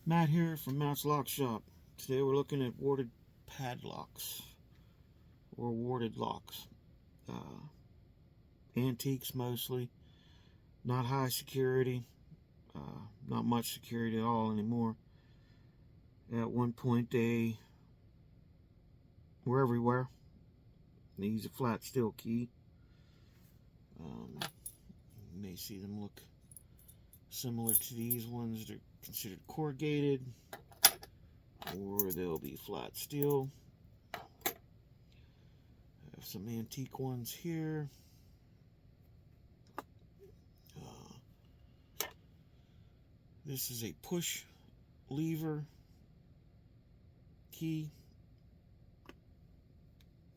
Matt here from Matt's Lock Shop. Today we're looking at warded padlocks or warded locks. Antiques mostly, not high security, not much security at all anymore. At one point they were everywhere. They use a flat steel key. You may see them look similar to these ones. They're considered corrugated, or they'll be flat steel. I have some antique ones here. This is a push lever key,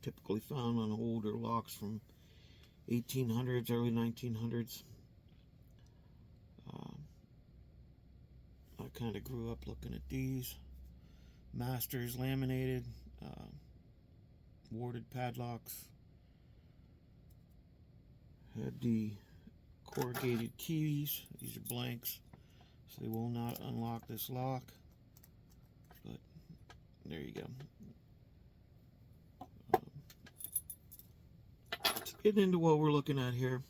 typically found on older locks from 1800s, early 1900s. I kind of grew up looking at these. Masters laminated, warded padlocks. Had the corrugated keys. These are blanks, so they will not unlock this lock. But there you go. Let's get into what we're looking at here.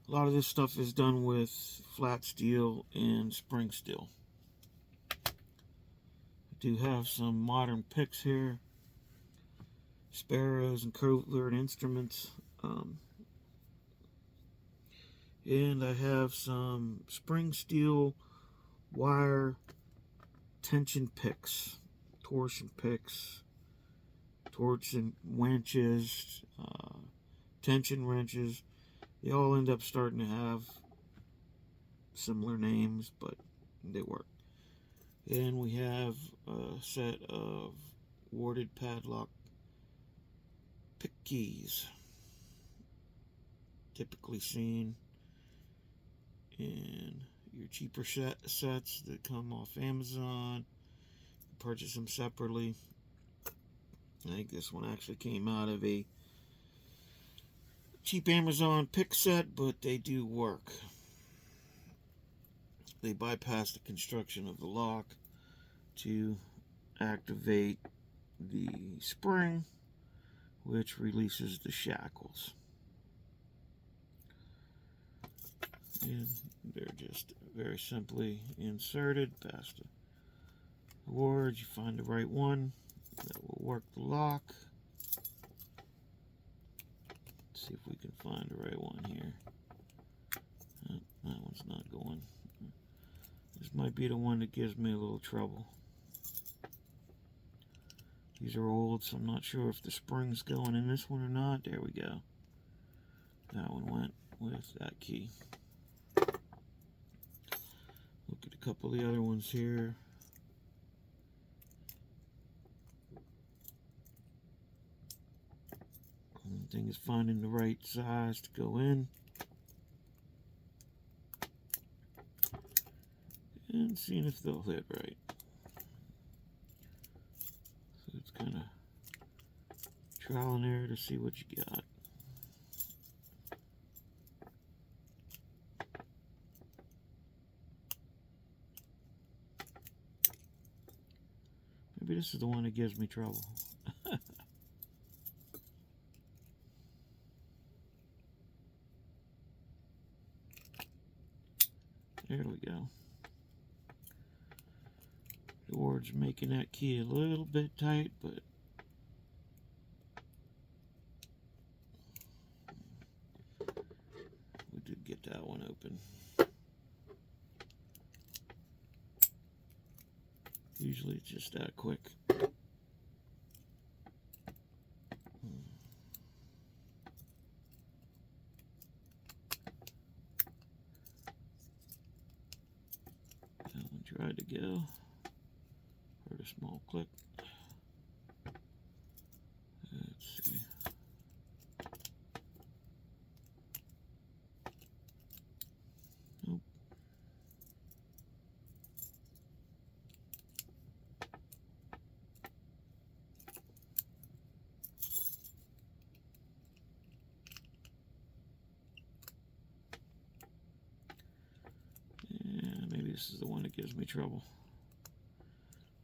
A lot of this stuff is done with flat steel and spring steel. I do have some modern picks here, sparrows and covert instruments, and I have some spring steel wire tension picks, torsion picks, torsion winches, tension wrenches. They all end up starting to have similar names, but they work. And we have a set of warded padlock pick keys, typically seen in your cheaper sets that come off Amazon. You purchase them separately. I think this one actually came out of a cheap Amazon pick set, but they do work. They bypass the construction of the lock to activate the spring, which releases the shackles. And they're just very simply inserted past the wards. You find the right one that will work the lock. Let's see if we can find the right one here. Oh, that one's not going. This might be the one that gives me a little trouble. These are old, so I'm not sure if the spring's going in this one or not. There we go. That one went with that key. Look at a couple of the other ones here. The thing is finding the right size to go in. And seeing if they'll hit right. So it's kind of trial and error to see what you got. Maybe this is the one that gives me trouble. There we go. The ward's making that key a little bit tight, but we did get that one open. Usually it's just that quick. That one tried to go. Heard a small click. Let's see. Nope. this is the one that gives me trouble.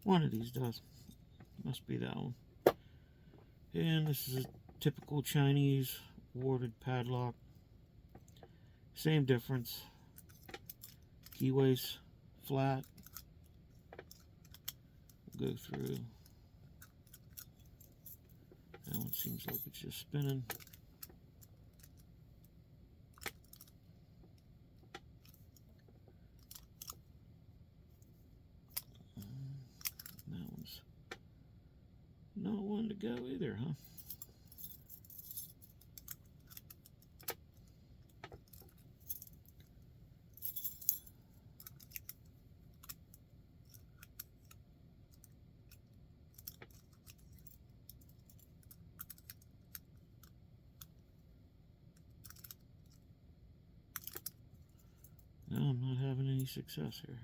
One of these does. Must be that one. And this is a typical Chinese warded padlock. Same difference. Keyways flat. We'll go through. That one seems like it's just spinning. That one's not one to go either, huh? No, I'm not having any success here.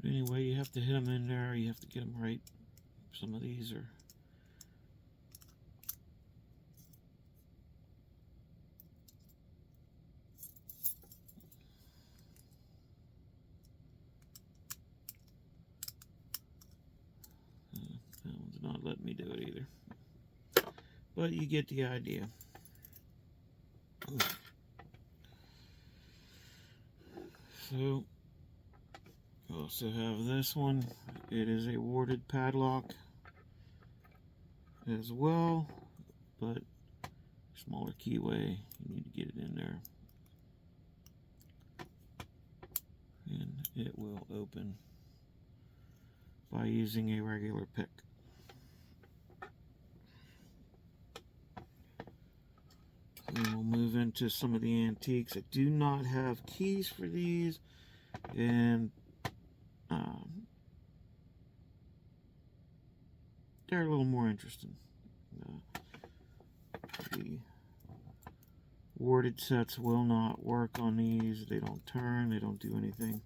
But anyway, you have to hit them in there. You have to get them right. Some of these are... that one's not letting me do it either. But you get the idea. So, we also have this one. It is a warded padlock as well, but smaller keyway. You need to get it in there. And it will open by using a regular pick. And we'll move into some of the antiques. I do not have keys for these, and they're a little more interesting. The warded sets will not work on these. They don't turn, they don't do anything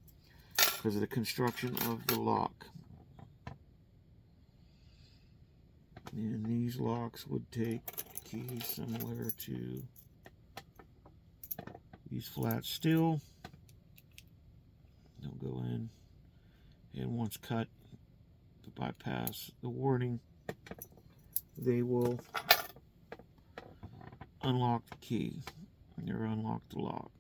because of the construction of the lock. And these locks would take keys similar to these flat steel. They'll go in, and once cut to bypass the warding, they will unlock the key or unlock the lock.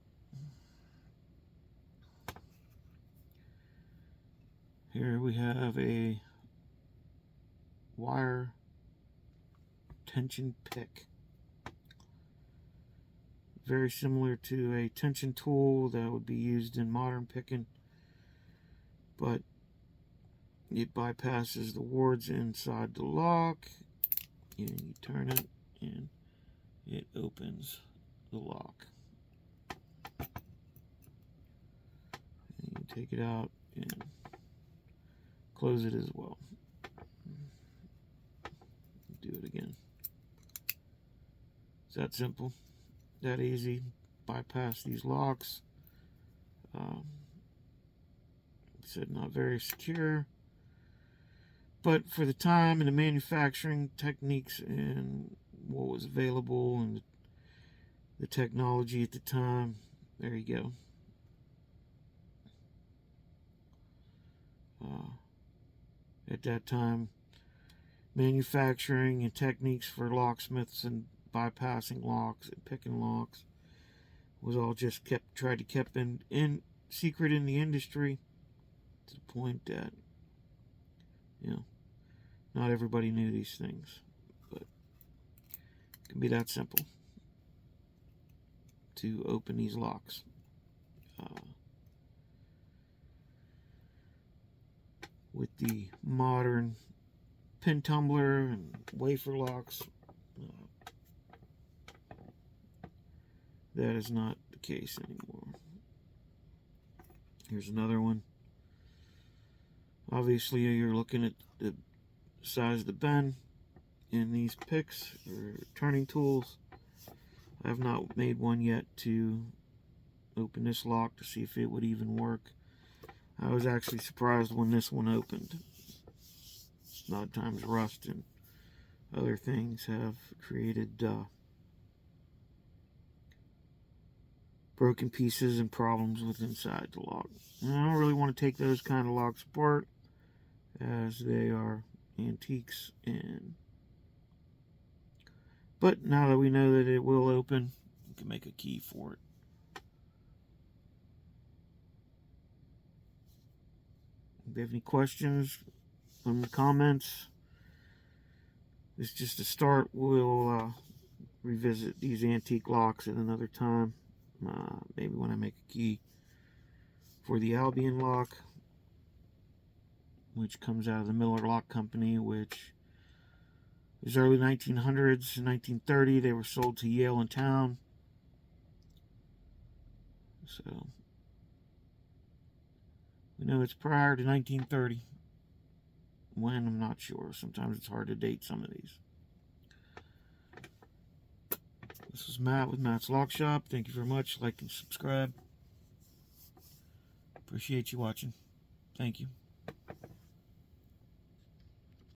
Here we have a wire tension pick. Very similar to a tension tool that would be used in modern picking, but it bypasses the wards inside the lock, and you turn it and it opens the lock. And you take it out and close it as well. Do it again. It's that simple, that easy. Bypass these locks. Said not very secure, but for the time and the manufacturing techniques and what was available and the technology at the time, there you go. At that time, manufacturing and techniques for locksmiths and bypassing locks and picking locks was all just tried to keep in secret in the industry, to the point that, you know, not everybody knew these things, but it can be that simple to open these locks. With the modern pin tumbler and wafer locks, that is not the case anymore. Here's another one. Obviously, you're looking at the size of the bend in these picks or turning tools. I have not made one yet to open this lock to see if it would even work. I was actually surprised when this one opened. A lot of times rust and other things have created broken pieces and problems with inside the lock. And I don't really want to take those kind of locks apart, as they are antiques. But now that we know that it will open, we can make a key for it. If you have any questions in the comments, it's just a start. We'll revisit these antique locks at another time. Maybe when I make a key for the Albion lock, which comes out of the Miller Lock Company, which is early 1900s. In 1930, they were sold to Yale and Town. So we know it's prior to 1930. When, I'm not sure. Sometimes it's hard to date some of these. This is Matt with Matt's Lock Shop. Thank you very much. Like and subscribe. Appreciate you watching. Thank you.